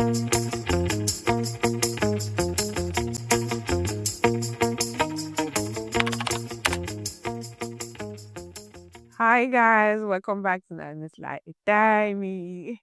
Hi guys, welcome back to the Miss Light Timey.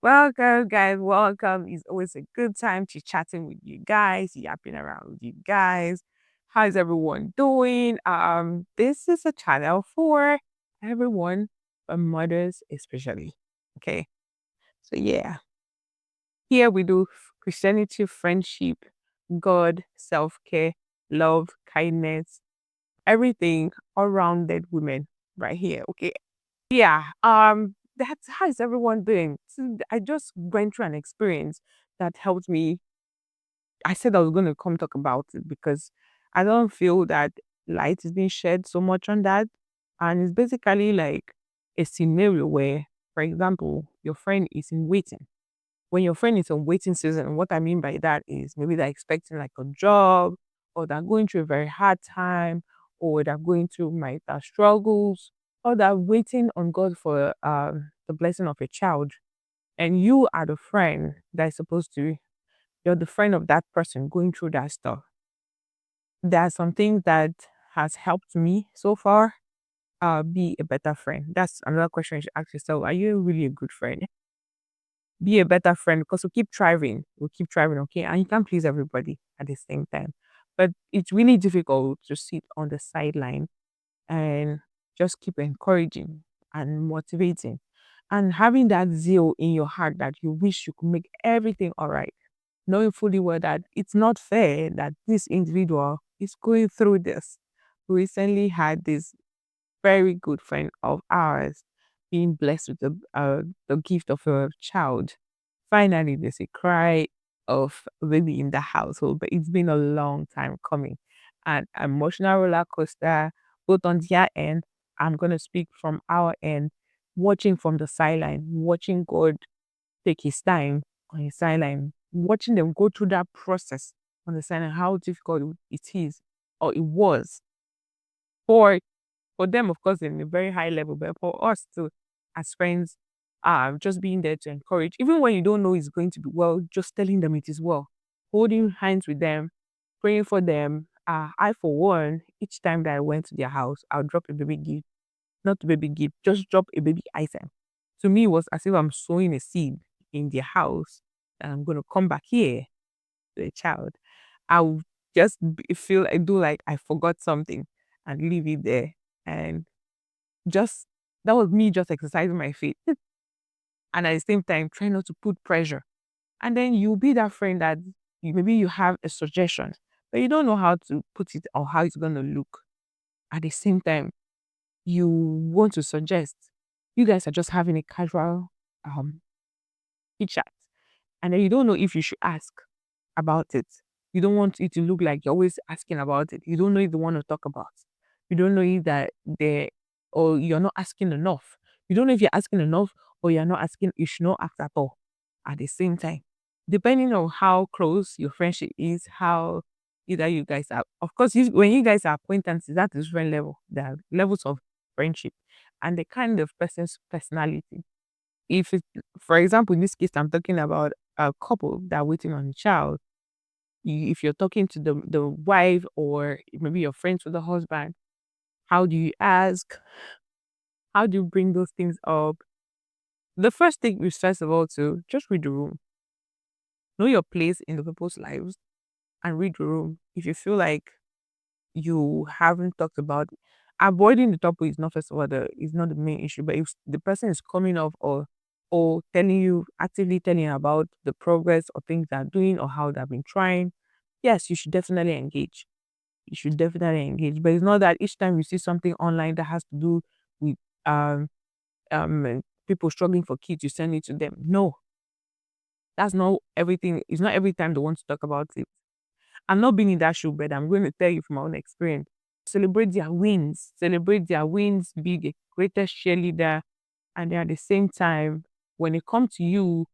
Welcome guys, welcome. It's always a good time to chatting with you guys, yapping around with you guys. How's everyone doing? This is a channel for everyone, but mothers especially. Okay. So yeah, here we do Christianity, friendship, God, self-care, love, kindness, everything all rounded women right here. Okay. Yeah. That's how is everyone doing? So I just went through an experience that helped me. I said I was gonna come talk about it because I don't feel that light is being shed so much on that. And it's basically like a scenario where, for example, your friend is in waiting. When your friend is on waiting season, what I mean by that is maybe they're expecting like a job, or they're going through a very hard time, or they're going through marital struggles, or they're waiting on God for the blessing of a child. And you are the friend that is supposed to, you're the friend of that person going through that stuff. There are some things that has helped me so far be a better friend. That's another question you should ask yourself. Are you really a good friend? Be a better friend because we'll keep thriving, okay? And you can't please everybody at the same time. But it's really difficult to sit on the sideline and just keep encouraging and motivating and having that zeal in your heart that you wish you could make everything all right, knowing fully well that it's not fair that this individual is going through this. We recently had this very good friend of ours being blessed with the gift of a child. Finally, there's a cry of a baby in the household, but it's been a long time coming. An emotional roller coaster, both on their end. I'm going to speak from our end, watching from the sideline, watching God take his time on his sideline, watching them go through that process on the sideline, how difficult it is or it was for them, of course, in a very high level, but for us too, as friends, just being there to encourage, even when you don't know it's going to be well, just telling them it is well, holding hands with them, praying for them. I, for one, each time that I went to their house, I'll drop a baby gift, not a baby gift, just drop a baby item. To me, it was as if I'm sowing a seed in their house, and I'm going to come back here to a child. I'll just feel I do like I forgot something and leave it there. And just that was me just exercising my faith. And at the same time, trying not to put pressure. And then you'll be that friend that maybe you have a suggestion, but you don't know how to put it or how it's going to look. At the same time, you want to suggest. You guys are just having a casual um chit chat. And then you don't know if you should ask about it. You don't want it to look like you're always asking about it. You don't know if they want to talk about. You don't know if that they or you're not asking enough. You don't know if you're asking enough or you're not asking, you should not ask at all at the same time. Depending on how close your friendship is, how either you guys are. Of course, when you guys are acquaintances, that's a different level. There are levels of friendship and the kind of person's personality. If it, for example, in this case, I'm talking about a couple that are waiting on a child. If you're talking to the wife or maybe you're friends with the husband, how do you ask? How do you bring those things up? The first thing is first of all to just read the room, know your place in the people's lives, and read the room. If you feel like you haven't talked about avoiding the topic is not first of all the is not the main issue, but if the person is coming off or telling you actively telling you about the progress or things they're doing or how they've been trying, yes, you should definitely engage. You should definitely engage. But it's not that each time you see something online that has to do with um people struggling for kids, you send it to them. No, that's not everything. It's not every time they want to talk about it. I'm not being in that shoe, but I'm going to tell you from my own experience. Celebrate their wins. Celebrate their wins. Be the greatest cheerleader. And then at the same time, when it comes to you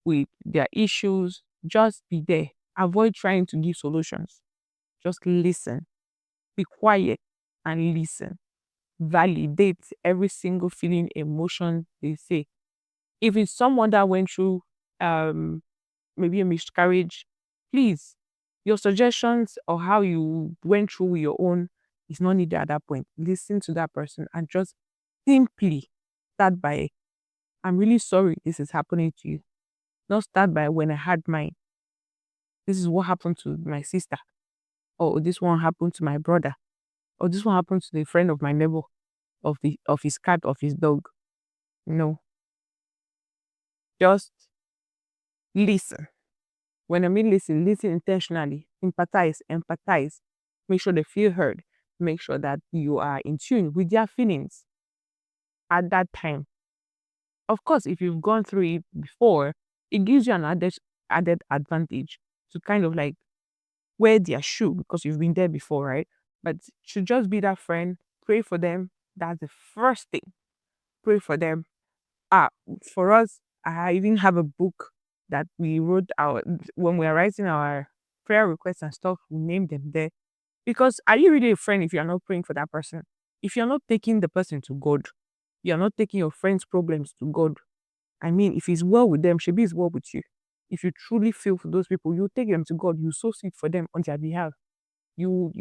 with their issues, just be there. Avoid trying to give solutions. Just listen. Be quiet and listen. Validate every single feeling, emotion they say. If it's someone that went through um, maybe a miscarriage, please, your suggestions or how you went through your own is not needed at that point. Listen to that person and just simply start by, I'm really sorry this is happening to you. Not start by when I had mine. This is what happened to my sister, or this one happened to my brother, or this one happened to the friend of my neighbor, of his cat, of his dog. No, just listen. When I mean listen, listen intentionally, empathize, make sure they feel heard, make sure that you are in tune with their feelings at that time. Of course, if you've gone through it before, it gives you an added advantage to kind of like wear their shoe because you've been there before, right? But should just be that friend, pray for them. That's the first thing. Pray for them. Ah, for us, I even have a book that we wrote out when we are writing our prayer requests and stuff, we name them there. Because are you really a friend if you're not praying for that person? If you're not taking the person to God, you're not taking your friend's problems to God. I mean, if he's well with them, Shebi is well with you. If you truly feel for those people, you take them to God, you sow seed for them on their behalf. You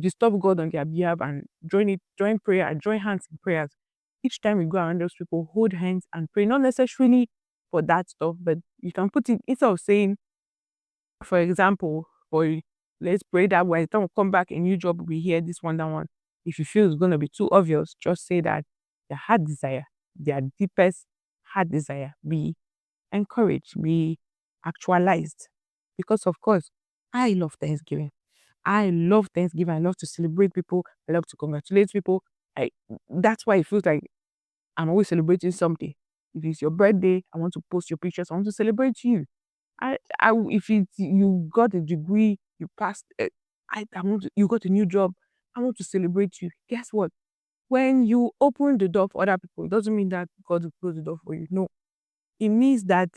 disturb God on their behalf and join prayer, join hands in prayers. Each time you go around those people, hold hands and pray, not necessarily for that stuff, but you can put it instead of saying, for example, let's pray that by the time we come back, a new job will be here, this one, that one. If you feel it's gonna be too obvious, just say that their heart desire, their deepest heart desire be encouraged, be actualized. Because of course, I love Thanksgiving. I love Thanksgiving. I love to celebrate people. I love to congratulate people. I That's why it feels like I'm always celebrating something. If it's your birthday, I want to post your pictures. I want to celebrate you. If you got a degree, you passed. You got a new job. I want to celebrate you. Guess what? When you open the door for other people, it doesn't mean that God will close the door for you. No, it means that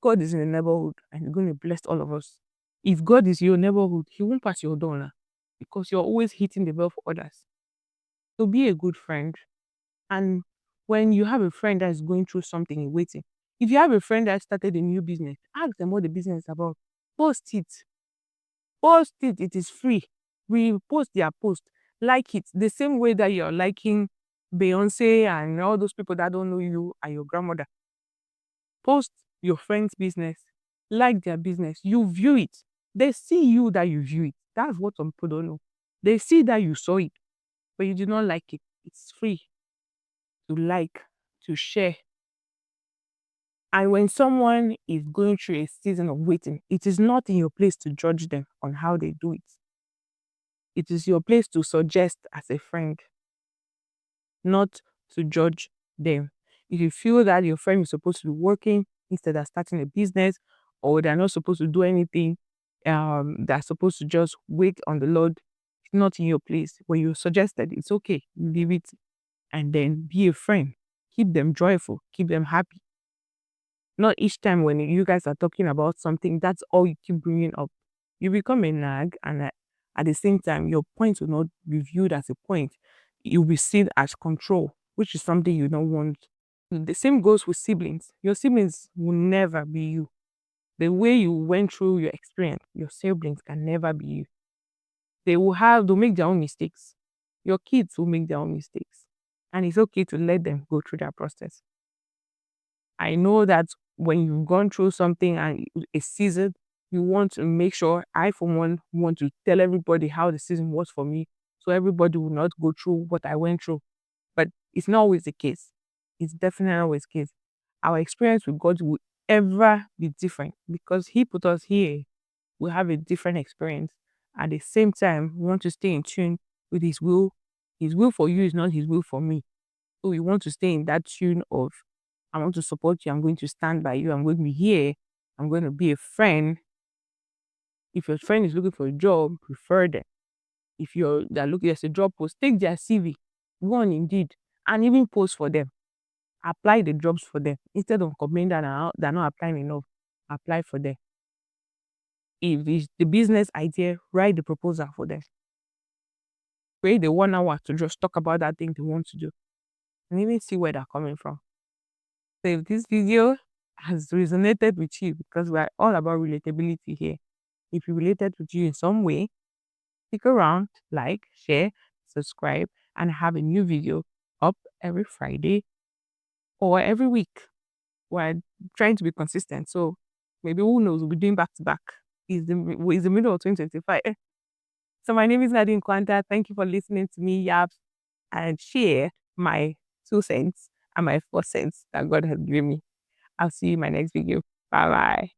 God is in the neighborhood and He's going to bless all of us. If God is your neighborhood, He won't pass your door now because you're always hitting the bell for others. So be a good friend. And when you have a friend that is going through something and waiting, if you have a friend that started a new business, ask them what the business is about. Post it. Post it. It is free. Repost their post. Like it. The same way that you're liking Beyonce and all those people that don't know you and your grandmother. Post your friend's business. Like their business. You view it. They see you that you view it. That's what some people don't know. They see that you saw it, but you did not like it. It's free to like, to share. And when someone is going through a season of waiting, it is not in your place to judge them on how they do it. It is your place to suggest as a friend, not to judge them. If you feel that your friend is supposed to be working instead of starting a business, or they're not supposed to do anything, they're supposed to just wait on the Lord, it's not in your place. When you suggest that it's okay, leave it and then be a friend. Keep them joyful, keep them happy. Not each time when you guys are talking about something, that's all you keep bringing up. You become a nag, and at the same time, your point will not be viewed as a point. You'll be seen as control, which is something you don't want. The same goes with siblings. Your siblings will never be you. The way you went through your experience, your siblings can never be you. They'll make their own mistakes. Your kids will make their own mistakes. And it's okay to let them go through that process. I know that when you've gone through something and a season, you want to make sure, I for one want to tell everybody how the season was for me, so everybody will not go through what I went through. But it's not always the case. It's definitely not always the case. Our experience with God will ever be different because He put us here. We have a different experience. At the same time, we want to stay in tune with His will. His will for you is not His will for me. So we want to stay in that tune of, I want to support you. I'm going to stand by you. I'm going to be here. I'm going to be a friend. If your friend is looking for a job, refer them. If they're looking at a job post, take their CV, go on Indeed, and even post for them. Apply the jobs for them instead of complaining that they're not applying enough. Apply for them. If it's the business idea, write the proposal for them. Create the 1 hour to just talk about that thing they want to do, and even see where they're coming from. Save this video has resonated with you, because we're all about relatability here. If you related with you in some way, stick around, like, share, subscribe, and have a new video up every Friday or every week. We're trying to be consistent. So maybe who knows, we'll be doing back to back. Is the middle of 2025. So my name is Nadine Quanta. Thank you for listening to me yap and share my 2 cents and my 4 cents that God has given me. I'll see you in my next video. Bye bye.